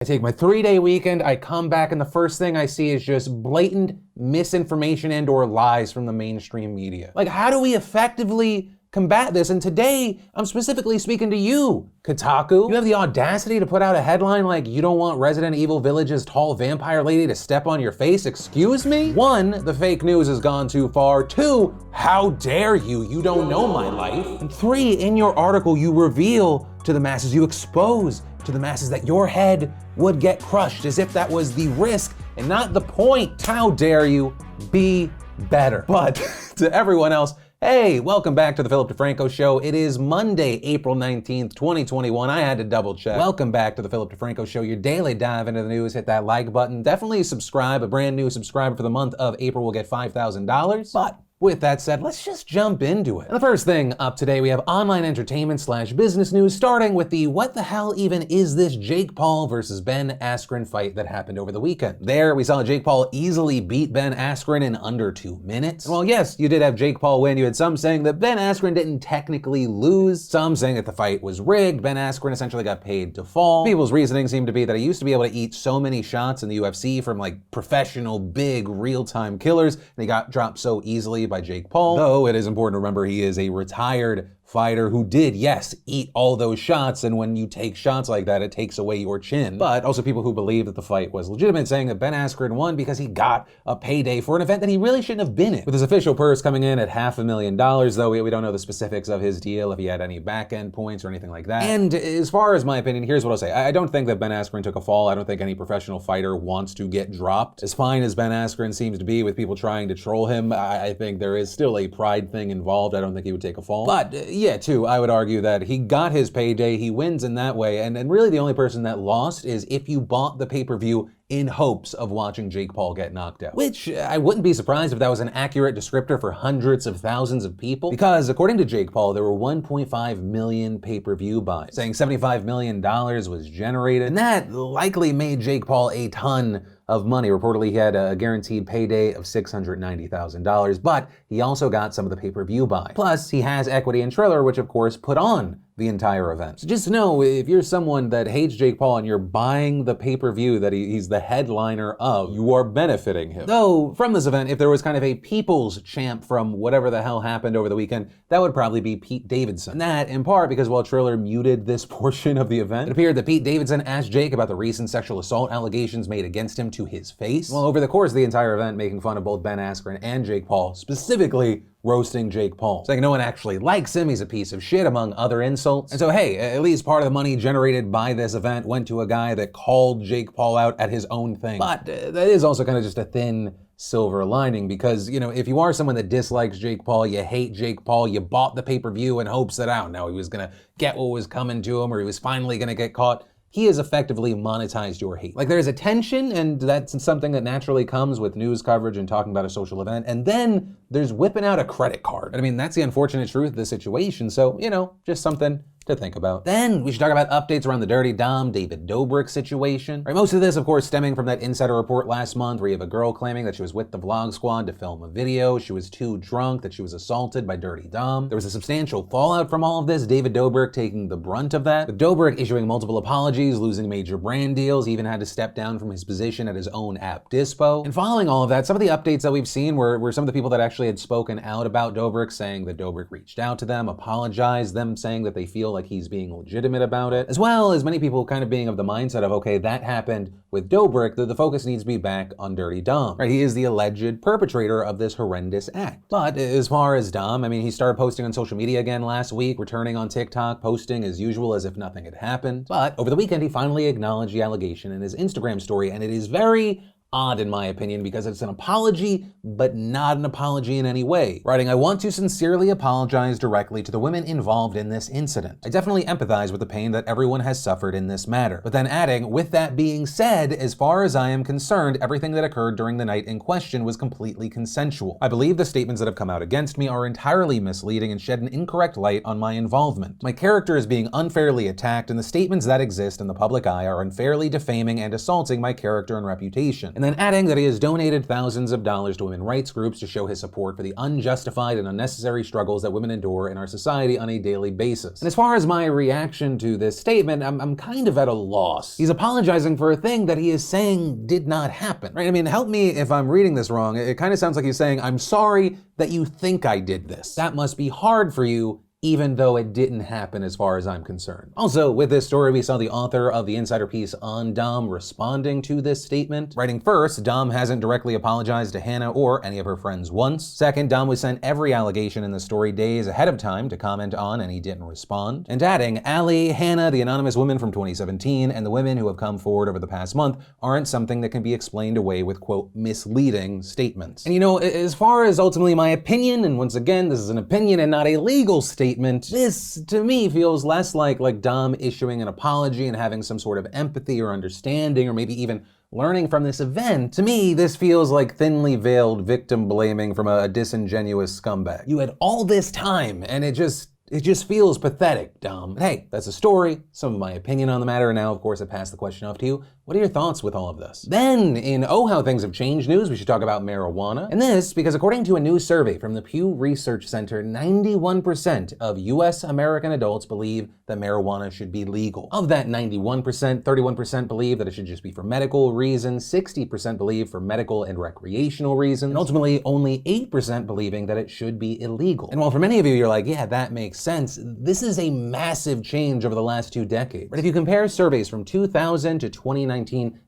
I take my 3-day weekend, I come back, and the first thing I see is just blatant misinformation and or lies from the mainstream media. Like, how do we effectively combat this? And today, I'm specifically speaking to you, Kotaku. You have the audacity to put out a headline like, you don't want Resident Evil Village's tall vampire lady to step on your face? Excuse me? 1, the fake news has gone too far. 2, how dare you? You don't know my life. And 3, in your article, you reveal to the masses, you expose to the masses that your head would get crushed, as if that was the risk and not the point. How dare you? Be better. But to everyone else, hey, welcome back to the Philip DeFranco Show. It is Monday, April 19th, 2021. I had to double check. Welcome back to the Philip DeFranco Show, your daily dive into the news. Hit that like button. Definitely subscribe. A brand new subscriber for the month of April will get $5,000. But with that said, let's just jump into it. And the first thing up today, we have online entertainment / business news, starting with the what the hell even is this Jake Paul versus Ben Askren fight that happened over the weekend. There, we saw Jake Paul easily beat Ben Askren in under 2 minutes. Well, yes, you did have Jake Paul win. You had some saying that Ben Askren didn't technically lose, some saying that the fight was rigged. Ben Askren essentially got paid to fall. People's reasoning seemed to be that he used to be able to eat so many shots in the UFC from like professional, big, real-time killers, and he got dropped so easily by Jake Paul. Though it is important to remember he is a retired fighter who did, yes, eat all those shots, and when you take shots like that, it takes away your chin. But also people who believe that the fight was legitimate, saying that Ben Askren won because he got a payday for an event that he really shouldn't have been in. With his official purse coming in at $500,000, though we don't know the specifics of his deal, if he had any back-end points or anything like that. And as far as my opinion, here's what I'll say. I don't think that Ben Askren took a fall. I don't think any professional fighter wants to get dropped. As fine as Ben Askren seems to be with people trying to troll him, I think there is still a pride thing involved. I don't think he would take a fall. But yeah, too, I would argue that he got his payday, he wins in that way, and really the only person that lost is if you bought the pay-per-view in hopes of watching Jake Paul get knocked out. Which I wouldn't be surprised if that was an accurate descriptor for hundreds of thousands of people, because according to Jake Paul, there were 1.5 million pay-per-view buys, saying $75 million was generated, and that likely made Jake Paul a ton of money. Reportedly, he had a guaranteed payday of $690,000, but he also got some of the pay-per-view buy. Plus, he has equity in Triller, which of course put on the entire event. So just know, if you're someone that hates Jake Paul and you're buying the pay-per-view that he's the headliner of, you are benefiting him. Though, from this event, if there was kind of a people's champ from whatever the hell happened over the weekend, that would probably be Pete Davidson. And that, in part, because while Triller muted this portion of the event, it appeared that Pete Davidson asked Jake about the recent sexual assault allegations made against him to his face. Well, over the course of the entire event, making fun of both Ben Askren and Jake Paul, specifically roasting Jake Paul, saying no one actually likes him, he's a piece of shit, among other insults. And so hey, at least part of the money generated by this event went to a guy that called Jake Paul out at his own thing. But that is also kind of just a thin silver lining, because, you know, if you are someone that dislikes Jake Paul, you hate Jake Paul, you bought the pay-per-view in hopes that, I don't know, he was gonna get what was coming to him, or he was finally gonna get caught, he has effectively monetized your hate. Like, there's a tension, and that's something that naturally comes with news coverage and talking about a social event, and then there's whipping out a credit card. I mean, that's the unfortunate truth of the situation, so, you know, just something to think about. Then we should talk about updates around the Dirty Dom David Dobrik situation. Right, most of this, of course, stemming from that insider report last month where you have a girl claiming that she was with the Vlog Squad to film a video. She was too drunk, that she was assaulted by Dirty Dom. There was a substantial fallout from all of this, David Dobrik taking the brunt of that, with Dobrik issuing multiple apologies, losing major brand deals. He even had to step down from his position at his own app Dispo. And following all of that, some of the updates that we've seen were some of the people that actually had spoken out about Dobrik, saying that Dobrik reached out to them, apologized, them saying that they feel like he's being legitimate about it, as well as many people kind of being of the mindset of, okay, that happened with Dobrik, that the focus needs to be back on Dirty Dom. Right, he is the alleged perpetrator of this horrendous act. But as far as Dom, I mean, he started posting on social media again last week, returning on TikTok, posting as usual as if nothing had happened. But over the weekend, he finally acknowledged the allegation in his Instagram story, and it is very odd in my opinion, because it's an apology, but not an apology in any way. Writing, "I want to sincerely apologize directly to the women involved in this incident. I definitely empathize with the pain that everyone has suffered in this matter." But then adding, "With that being said, as far as I am concerned, everything that occurred during the night in question was completely consensual. I believe the statements that have come out against me are entirely misleading and shed an incorrect light on my involvement. My character is being unfairly attacked, and the statements that exist in the public eye are unfairly defaming and assaulting my character and reputation. and then adding that he has donated thousands of dollars to women's rights groups to show his support for the unjustified and unnecessary struggles that women endure in our society on a daily basis. And as far as my reaction to this statement, I'm kind of at a loss. He's apologizing for a thing that he is saying did not happen, right? I mean, help me if I'm reading this wrong. It kind of sounds like he's saying, I'm sorry that you think I did this. That must be hard for you, even though it didn't happen as far as I'm concerned. Also, with this story, we saw the author of the insider piece on Dom responding to this statement. Writing first, Dom hasn't directly apologized to Hannah or any of her friends once. Second, Dom was sent every allegation in the story days ahead of time to comment on, and he didn't respond. And adding, Allie, Hannah, the anonymous women from 2017, and the women who have come forward over the past month aren't something that can be explained away with, quote, misleading statements. And you know, as far as ultimately my opinion, and once again, this is an opinion and not a legal statement, this, to me, feels less like Dom issuing an apology and having some sort of empathy or understanding or maybe even learning from this event. To me, this feels like thinly veiled victim blaming from a disingenuous scumbag. You had all this time and it just feels pathetic, Dom. But hey, that's a story, some of my opinion on the matter, and now, of course, I pass the question off to you. What are your thoughts with all of this? Then, in Oh How Things Have Changed news, we should talk about marijuana. And this, because according to a new survey from the Pew Research Center, 91% of US American adults believe that marijuana should be legal. Of that 91%, 31% believe that it should just be for medical reasons, 60% believe for medical and recreational reasons, and ultimately only 8% believing that it should be illegal. And while for many of you, you're like, yeah, that makes sense, this is a massive change over the last 2 decades. But if you compare surveys from 2000 to 2019,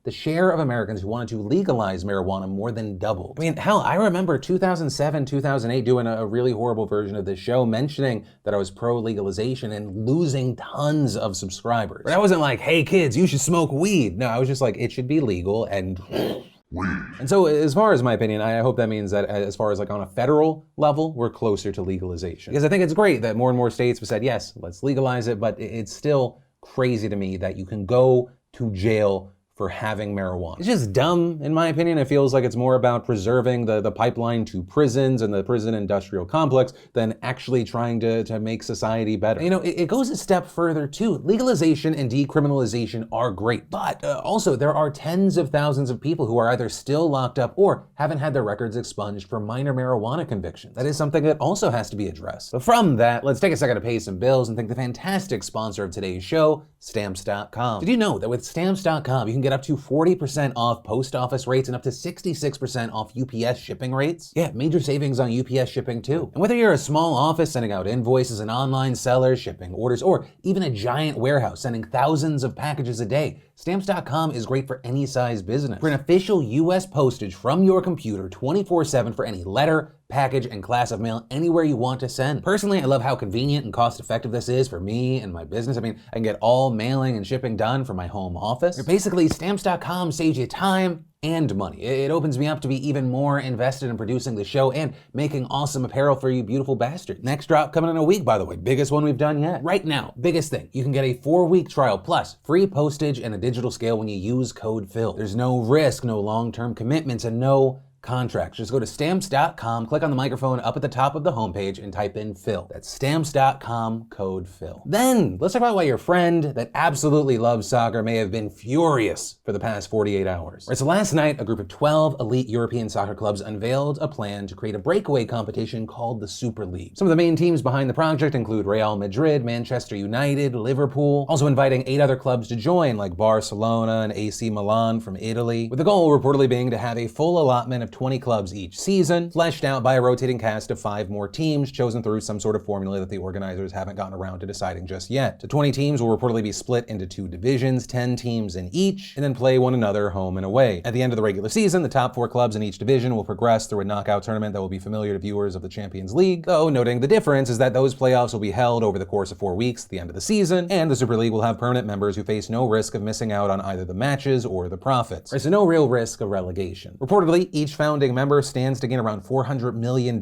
the share of Americans who wanted to legalize marijuana more than doubled. I mean, hell, I remember 2007, 2008 doing a really horrible version of this show mentioning that I was pro-legalization and losing tons of subscribers. But I wasn't like, hey kids, you should smoke weed. No, I was just like, it should be legal and And so as far as my opinion, I hope that means that as far as on a federal level, we're closer to legalization. Because I think it's great that more and more states have said, yes, let's legalize it, but it's still crazy to me that you can go to jail for having marijuana. It's just dumb, in my opinion. It feels like it's more about preserving the pipeline to prisons and the prison industrial complex than actually trying to make society better. You know, it goes a step further too. Legalization and decriminalization are great, but also there are tens of thousands of people who are either still locked up or haven't had their records expunged for minor marijuana convictions. That is something that also has to be addressed. But from that, let's take a second to pay some bills and thank the fantastic sponsor of today's show, Stamps.com. Did you know that with Stamps.com, you can get up to 40% off post office rates and up to 66% off UPS shipping rates? Yeah, major savings on UPS shipping too. And whether you're a small office sending out invoices, an online seller shipping orders, or even a giant warehouse sending thousands of packages a day, Stamps.com is great for any size business. For an official US postage from your computer 24/7 for any letter, package, and class of mail anywhere you want to send. Personally, I love how convenient and cost-effective this is for me and my business. I mean, I can get all mailing and shipping done from my home office. Basically, Stamps.com saves you time and money. It opens me up to be even more invested in producing the show and making awesome apparel for you beautiful bastards. Next drop coming in a week, by the way. Biggest one we've done yet. Right now, biggest thing, you can get a 4-week trial plus free postage and a digital scale when you use code PHIL. There's no risk, no long-term commitments, and no contracts. Just go to Stamps.com, click on the microphone up at the top of the homepage, and type in PHIL. That's Stamps.com, code PHIL. Then, let's talk about why your friend that absolutely loves soccer may have been furious for the past 48 hours. Right, so last night, a group of 12 elite European soccer clubs unveiled a plan to create a breakaway competition called the Super League. Some of the main teams behind the project include Real Madrid, Manchester United, Liverpool, also inviting 8 other clubs to join, like Barcelona and AC Milan from Italy, with the goal reportedly being to have a full allotment of 20 clubs each season, fleshed out by a rotating cast of 5 more teams chosen through some sort of formula that the organizers haven't gotten around to deciding just yet. The 20 teams will reportedly be split into 2 divisions, 10 teams in each, and then play one another home and away. At the end of the regular season, the top 4 clubs in each division will progress through a knockout tournament that will be familiar to viewers of the Champions League, though noting the difference is that those playoffs will be held over the course of 4 weeks at the end of the season, and the Super League will have permanent members who face no risk of missing out on either the matches or the profits. Right, so no real risk of relegation. Reportedly, each founding member stands to gain around $400 million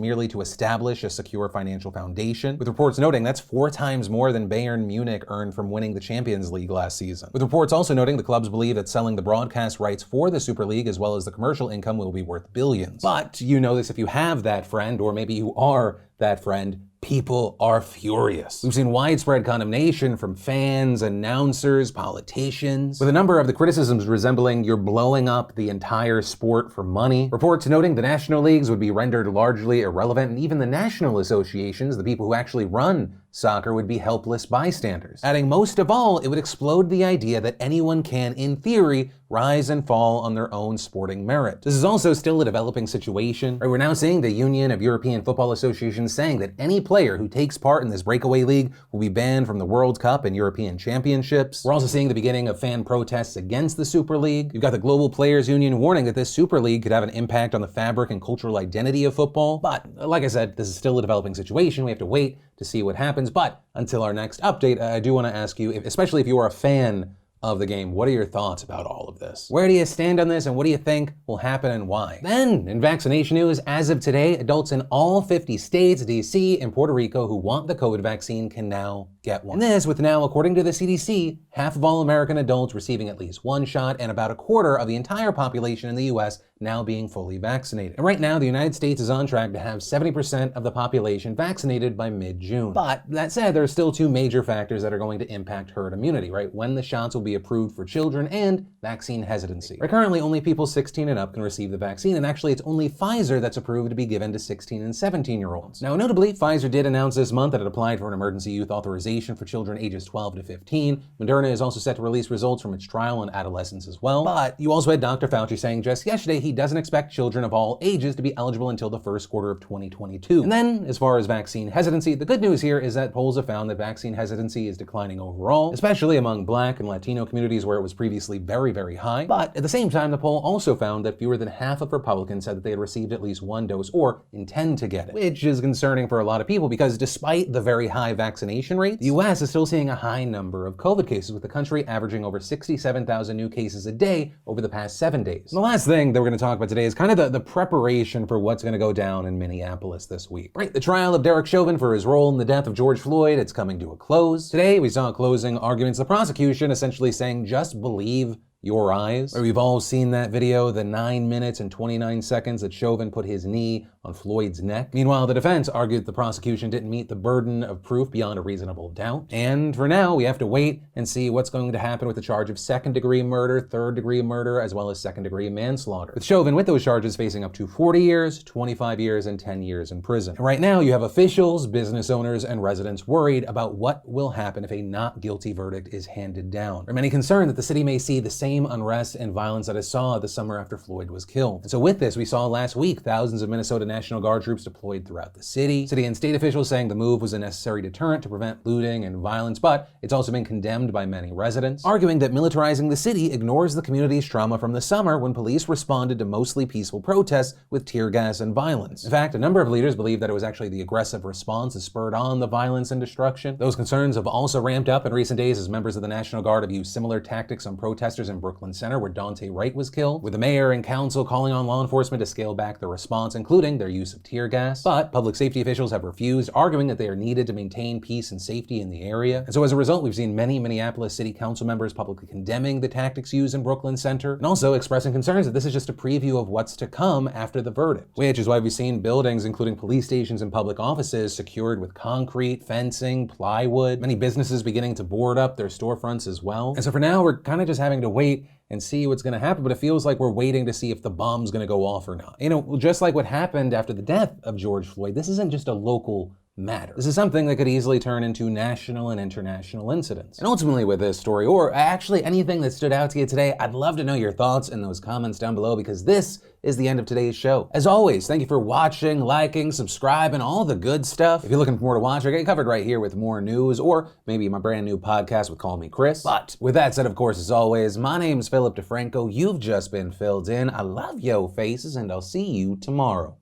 merely to establish a secure financial foundation, with reports noting that's 4 times more than Bayern Munich earned from winning the Champions League last season. With reports also noting the clubs believe that selling the broadcast rights for the Super League as well as the commercial income will be worth billions. But you know this if you have that friend, or maybe you are that, friend, people are furious. We've seen widespread condemnation from fans, announcers, politicians, with a number of the criticisms resembling you're blowing up the entire sport for money. Reports noting the national leagues would be rendered largely irrelevant, and even the national associations, the people who actually run soccer, would be helpless bystanders. Adding, most of all, it would explode the idea that anyone can, in theory, rise and fall on their own sporting merit. This is also still a developing situation. We're now seeing the Union of European Football Associations saying that any player who takes part in this breakaway league will be banned from the World Cup and European Championships. We're also seeing the beginning of fan protests against the Super League. You've got the Global Players Union warning that this Super League could have an impact on the fabric and cultural identity of football. But, like I said, this is still a developing situation. We have to wait to see what happens. But until our next update, I do want to ask you, especially if you are a fan of the game, what are your thoughts about all of this? Where do you stand on this, and what do you think will happen and why? Then, in vaccination news, as of today, adults in all 50 states, DC, and Puerto Rico who want the COVID vaccine can now get one. And this with now, according to the CDC, half of all American adults receiving at least one shot and about a quarter of the entire population in the US now being fully vaccinated. And right now, the United States is on track to have 70% of the population vaccinated by mid-June. But that said, there are still two major factors that are going to impact herd immunity, right? When the shots will be approved for children and vaccine hesitancy. Right, currently, only people 16 and up can receive the vaccine, and actually it's only Pfizer that's approved to be given to 16 and 17-year-olds. Now, notably, Pfizer did announce this month that it applied for an emergency use authorization for children ages 12 to 15. Moderna is also set to release results from its trial on adolescents as well. But you also had Dr. Fauci saying just yesterday he doesn't expect children of all ages to be eligible until the first quarter of 2022. And then, as far as vaccine hesitancy, the good news here is that polls have found that vaccine hesitancy is declining overall, especially among Black and Latino communities where it was previously very, very high. But at the same time, the poll also found that fewer than half of Republicans said that they had received at least one dose or intend to get it, which is concerning for a lot of people because despite the very high vaccination rates, the US is still seeing a high number of COVID cases, with the country averaging over 67,000 new cases a day over the past 7 days. And the last thing that we're going to talk about today is kind of the preparation for what's going to go down in Minneapolis this week. Right, the trial of Derek Chauvin for his role in the death of George Floyd, it's coming to a close. Today, we saw closing arguments, the prosecution essentially saying, just believe your eyes. We've all seen that video, the 9 minutes and 29 seconds that Chauvin put his knee on Floyd's neck. Meanwhile, the defense argued the prosecution didn't meet the burden of proof beyond a reasonable doubt. And for now, we have to wait and see what's going to happen with the charge of second-degree murder, third-degree murder, as well as second-degree manslaughter, with Chauvin with those charges facing up to 40 years, 25 years, and 10 years in prison. And right now, you have officials, business owners, and residents worried about what will happen if a not guilty verdict is handed down. There are many concerned that the city may see the same unrest and violence that it saw the summer after Floyd was killed. And so with this, we saw last week thousands of Minnesota National Guard troops deployed throughout the city. City and state officials saying the move was a necessary deterrent to prevent looting and violence, but it's also been condemned by many residents, arguing that militarizing the city ignores the community's trauma from the summer when police responded to mostly peaceful protests with tear gas and violence. In fact, a number of leaders believe that it was actually the aggressive response that spurred on the violence and destruction. Those concerns have also ramped up in recent days as members of the National Guard have used similar tactics on protesters in Brooklyn Center where Daunte Wright was killed, with the mayor and council calling on law enforcement to scale back the response, including their use of tear gas. But public safety officials have refused, arguing that they are needed to maintain peace and safety in the area. And so as a result, we've seen many Minneapolis city council members publicly condemning the tactics used in Brooklyn Center, and also expressing concerns that this is just a preview of what's to come after the verdict, which is why we've seen buildings, including police stations and public offices, secured with concrete, fencing, plywood, many businesses beginning to board up their storefronts as well. And so for now, we're kind of just having to wait and see what's going to happen, but it feels like we're waiting to see if the bomb's going to go off or not. You know, just like what happened after the death of George Floyd, this isn't just a local matter. This is something that could easily turn into national and international incidents. And ultimately with this story, or actually anything that stood out to you today, I'd love to know your thoughts in those comments down below, because this is the end of today's show. As always, thank you for watching, liking, subscribing, all the good stuff. If you're looking for more to watch, I get you covered right here with more news, or maybe my brand new podcast with Call Me Chris. But with that said, of course, as always, my name's Philip DeFranco. You've just been filled in. I love yo faces, and I'll see you tomorrow.